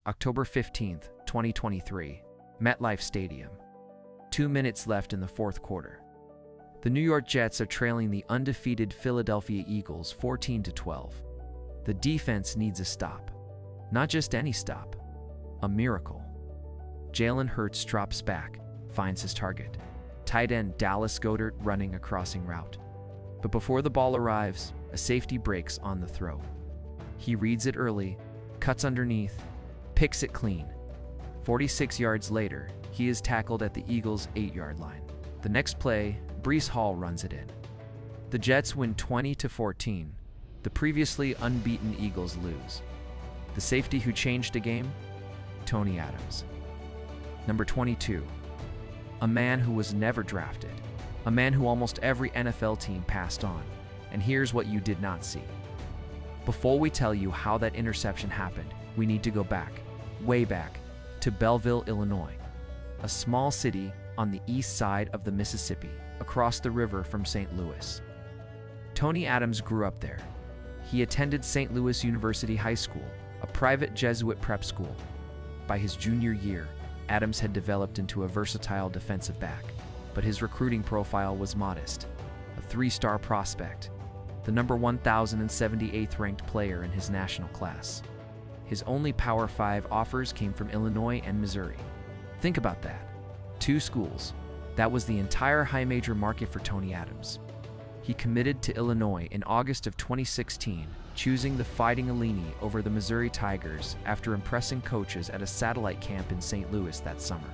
October 15th, 2023, MetLife Stadium. 2 minutes left in the fourth quarter. The New York Jets are trailing the undefeated Philadelphia Eagles 14-12. The defense needs a stop. Not just any stop. A miracle. Jalen Hurts drops back, finds his target. Tight end Dallas Goedert running a crossing route. But before the ball arrives, a safety breaks on the throw. He reads it early, cuts underneath, picks it clean. 46 yards later, he is tackled at the Eagles' 8-yard line. The next play, Breece Hall runs it in. The Jets win 20-14. The previously unbeaten Eagles lose. The safety who changed the game? Tony Adams. Number 22. A man who was never drafted. A man who almost every NFL team passed on. And here's what you did not see. Before we tell you how that interception happened, we need to go back, way back, to Belleville, Illinois, a small city on the east side of the Mississippi, across the river from St. Louis. Tony Adams grew up there. He attended St. Louis University High School, a private Jesuit prep school. By his junior year, Adams had developed into a versatile defensive back, but his recruiting profile was modest. A 3-star prospect, the number 1,078th ranked player in his national class. His only Power 5 offers came from Illinois and Missouri. Think about that. 2 schools. That was the entire high major market for Tony Adams. He committed to Illinois in August of 2016, choosing the Fighting Illini over the Missouri Tigers after impressing coaches at a satellite camp in St. Louis that summer.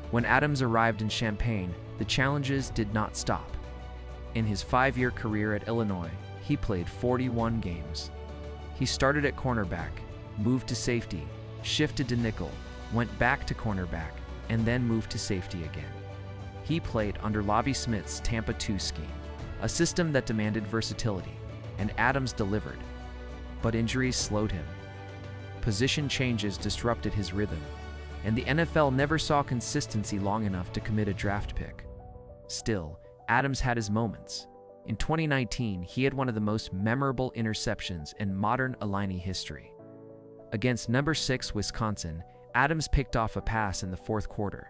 When Adams arrived in Champaign, the challenges did not stop. In his 5-year career at Illinois, he played 41 games. He started at cornerback, moved to safety, shifted to nickel, went back to cornerback, and then moved to safety again. He played under Lovie Smith's Tampa 2 scheme, a system that demanded versatility, and Adams delivered. But injuries slowed him. Position changes disrupted his rhythm, and the NFL never saw consistency long enough to commit a draft pick. Still, Adams had his moments. In 2019, he had one of the most memorable interceptions in modern Illini history. Against number 6 Wisconsin, Adams picked off a pass in the fourth quarter.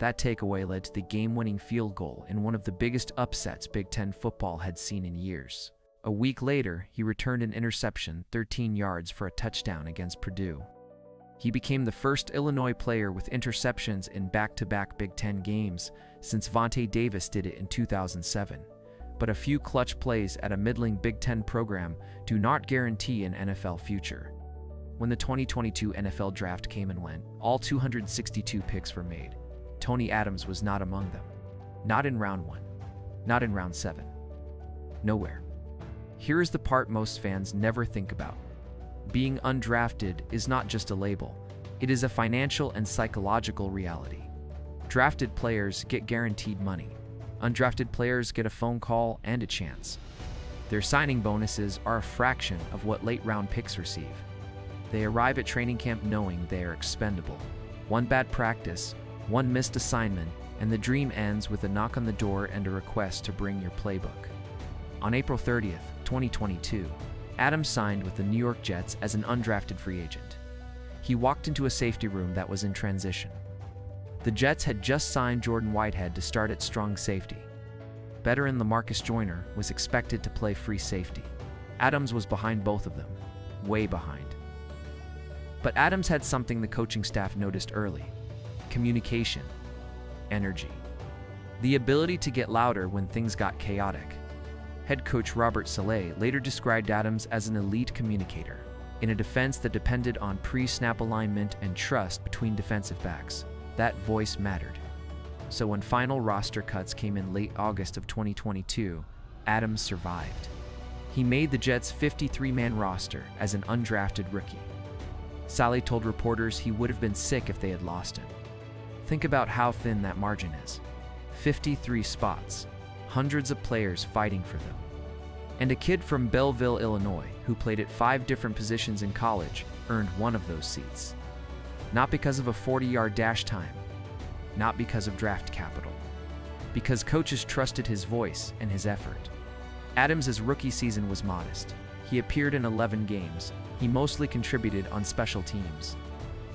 That takeaway led to the game-winning field goal in one of the biggest upsets Big Ten football had seen in years. A week later, he returned an interception 13 yards for a touchdown against Purdue. He became the first Illinois player with interceptions in back-to-back Big Ten games since Vontae Davis did it in 2007. But a few clutch plays at a middling Big Ten program do not guarantee an NFL future. When the 2022 NFL Draft came and went, all 262 picks were made. Tony Adams was not among them. Not in round 1. Not in round 7. Nowhere. Here is the part most fans never think about. Being undrafted is not just a label. It is a financial and psychological reality. Drafted players get guaranteed money. Undrafted players get a phone call and a chance. Their signing bonuses are a fraction of what late-round picks receive. They arrive at training camp knowing they are expendable. One bad practice, one missed assignment, and the dream ends with a knock on the door and a request to bring your playbook. On April 30th, 2022, Adams signed with the New York Jets as an undrafted free agent. He walked into a safety room that was in transition. The Jets had just signed Jordan Whitehead to start at strong safety. Veteran LaMarcus Joyner was expected to play free safety. Adams was behind both of them, way behind. But Adams had something the coaching staff noticed early: communication, energy, the ability to get louder when things got chaotic. Head coach Robert Saleh later described Adams as an elite communicator in a defense that depended on pre-snap alignment and trust between defensive backs. That voice mattered. So when final roster cuts came in late August of 2022, Adams survived. He made the Jets' 53-man roster as an undrafted rookie. Saleh told reporters he would have been sick if they had lost him. Think about how thin that margin is. 53 spots, hundreds of players fighting for them. And a kid from Belleville, Illinois, who played at 5 different positions in college, earned one of those seats. Not because of a 40-yard dash time, not because of draft capital, because coaches trusted his voice and his effort. Adams' rookie season was modest. He appeared in 11 games. He mostly contributed on special teams.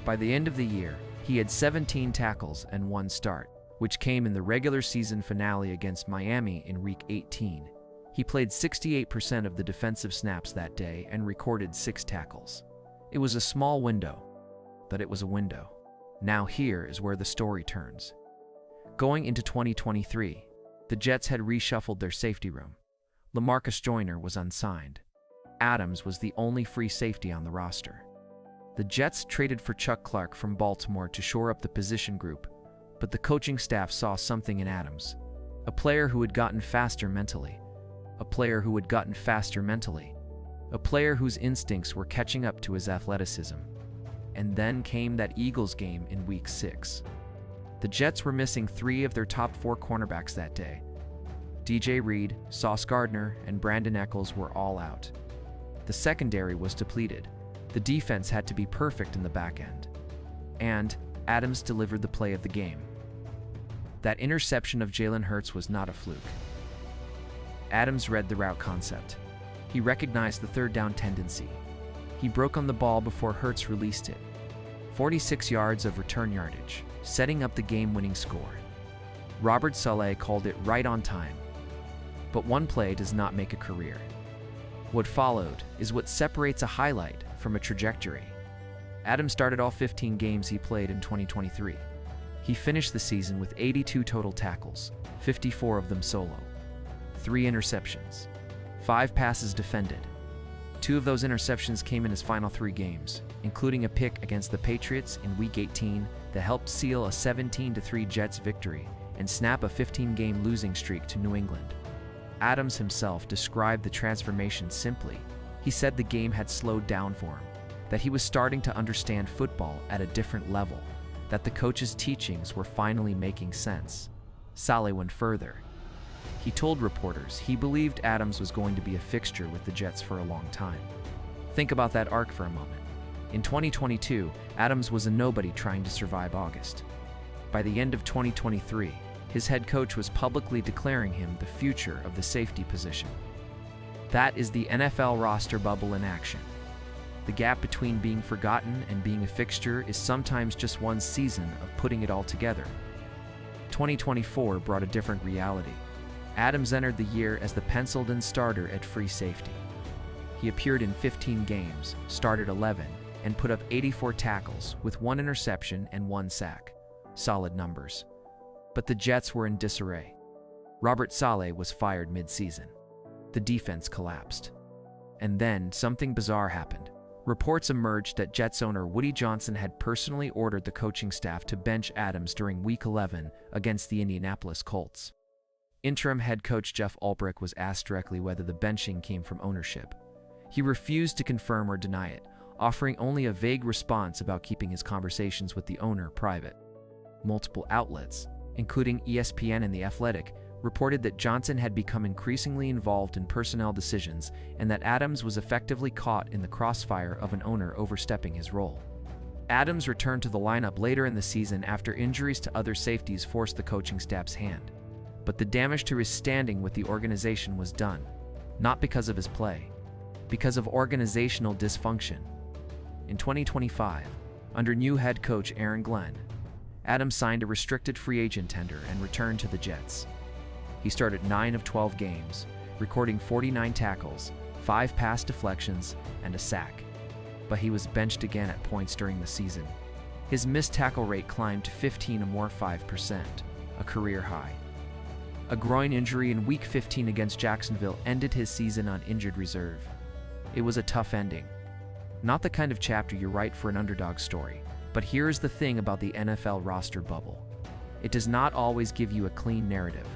By the end of the year, he had 17 tackles and 1 start, which came in the regular season finale against Miami in Week 18. He played 68% of the defensive snaps that day and recorded 6 tackles. It was a small window, but it was a window. Now here is where the story turns. Going into 2023, the Jets had reshuffled their safety room. LaMarcus Joyner was unsigned. Adams was the only free safety on the roster. The Jets traded for Chuck Clark from Baltimore to shore up the position group, but the coaching staff saw something in Adams, a player who had gotten faster mentally, a player whose instincts were catching up to his athleticism. And then came that Eagles game in Week 6. The Jets were missing 3 of their top 4 cornerbacks that day. DJ Reed, Sauce Gardner, and Brandon Eccles were all out. The secondary was depleted. The defense had to be perfect in the back end. And Adams delivered the play of the game. That interception of Jalen Hurts was not a fluke. Adams read the route concept. He recognized the third down tendency. He broke on the ball before Hurts released it. 46 yards of return yardage, setting up the game-winning score. Robert Saleh called it right on time. But one play does not make a career. What followed is what separates a highlight from a trajectory. Adams started all 15 games he played in 2023. He finished the season with 82 total tackles, 54 of them solo, 3 interceptions, 5 passes defended. 2 of those interceptions came in his final 3 games, including a pick against the Patriots in Week 18 that helped seal a 17-3 Jets victory and snap a 15-game losing streak to New England. Adams himself described the transformation simply. He said the game had slowed down for him, that he was starting to understand football at a different level, that the coach's teachings were finally making sense. Saleh went further. He told reporters he believed Adams was going to be a fixture with the Jets for a long time. Think about that arc for a moment. In 2022, Adams was a nobody trying to survive August. By the end of 2023, his head coach was publicly declaring him the future of the safety position. That is the NFL roster bubble in action. The gap between being forgotten and being a fixture is sometimes just one season of putting it all together. 2024 brought a different reality. Adams entered the year as the penciled-in starter at free safety. He appeared in 15 games, started 11, and put up 84 tackles with 1 interception and 1 sack. Solid numbers. But the Jets were in disarray. Robert Saleh was fired mid-season. The defense collapsed. And then something bizarre happened. Reports emerged that Jets owner Woody Johnson had personally ordered the coaching staff to bench Adams during Week 11 against the Indianapolis Colts. Interim head coach Jeff Ulbrich was asked directly whether the benching came from ownership. He refused to confirm or deny it, offering only a vague response about keeping his conversations with the owner private. Multiple outlets, including ESPN and The Athletic, reported that Johnson had become increasingly involved in personnel decisions and that Adams was effectively caught in the crossfire of an owner overstepping his role. Adams returned to the lineup later in the season after injuries to other safeties forced the coaching staff's hand. But the damage to his standing with the organization was done, not because of his play, because of organizational dysfunction. In 2025, under new head coach Aaron Glenn, Adams signed a restricted free agent tender and returned to the Jets. He started 9 of 12 games, recording 49 tackles, 5 pass deflections, and a sack. But he was benched again at points during the season. His missed tackle rate climbed to 15.5%, a career high. A groin injury in Week 15 against Jacksonville ended his season on injured reserve. It was a tough ending. Not the kind of chapter you write for an underdog story, but here is the thing about the NFL roster bubble. It does not always give you a clean narrative.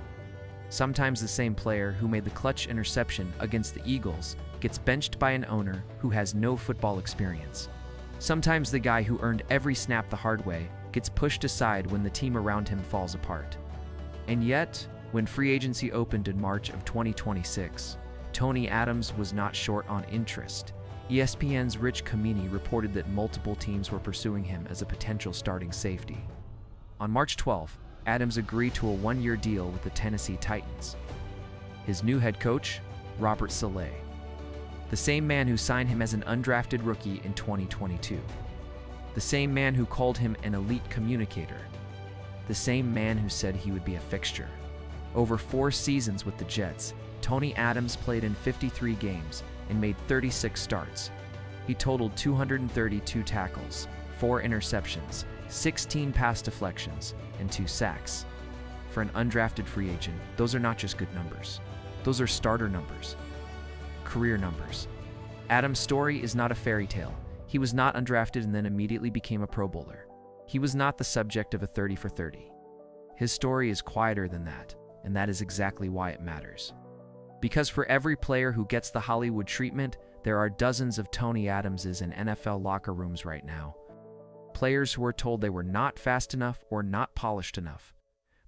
Sometimes the same player who made the clutch interception against the Eagles gets benched by an owner who has no football experience. Sometimes the guy who earned every snap the hard way gets pushed aside when the team around him falls apart. And yet, when free agency opened in March of 2026, Tony Adams was not short on interest. ESPN's Rich Kamini reported that multiple teams were pursuing him as a potential starting safety. On March 12, Adams agreed to a 1-year deal with the Tennessee Titans. His new head coach, Robert Saleh, the same man who signed him as an undrafted rookie in 2022. The same man who called him an elite communicator. The same man who said he would be a fixture. Over 4 seasons with the Jets, Tony Adams played in 53 games and made 36 starts. He totaled 232 tackles, 4 interceptions, 16 pass deflections, and 2 sacks. For an undrafted free agent, those are not just good numbers. Those are starter numbers. Career numbers. Adams' story is not a fairy tale. He was not undrafted and then immediately became a Pro Bowler. He was not the subject of a 30 for 30. His story is quieter than that, and that is exactly why it matters. Because for every player who gets the Hollywood treatment, there are dozens of Tony Adamses in NFL locker rooms right now. Players who were told they were not fast enough or not polished enough.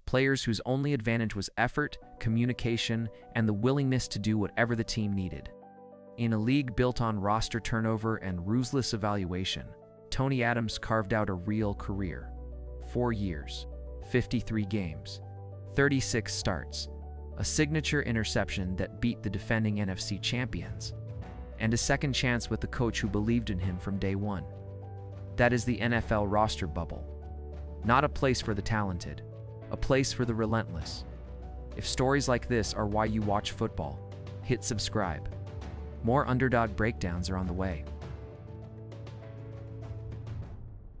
Players whose only advantage was effort, communication, and the willingness to do whatever the team needed. In a league built on roster turnover and ruthless evaluation, Tony Adams carved out a real career. 4 years, 53 games, 36 starts, a signature interception that beat the defending NFC champions, and a second chance with the coach who believed in him from day one. That is the NFL roster bubble. Not a place for the talented, a place for the relentless. If stories like this are why you watch football, hit subscribe. More underdog breakdowns are on the way.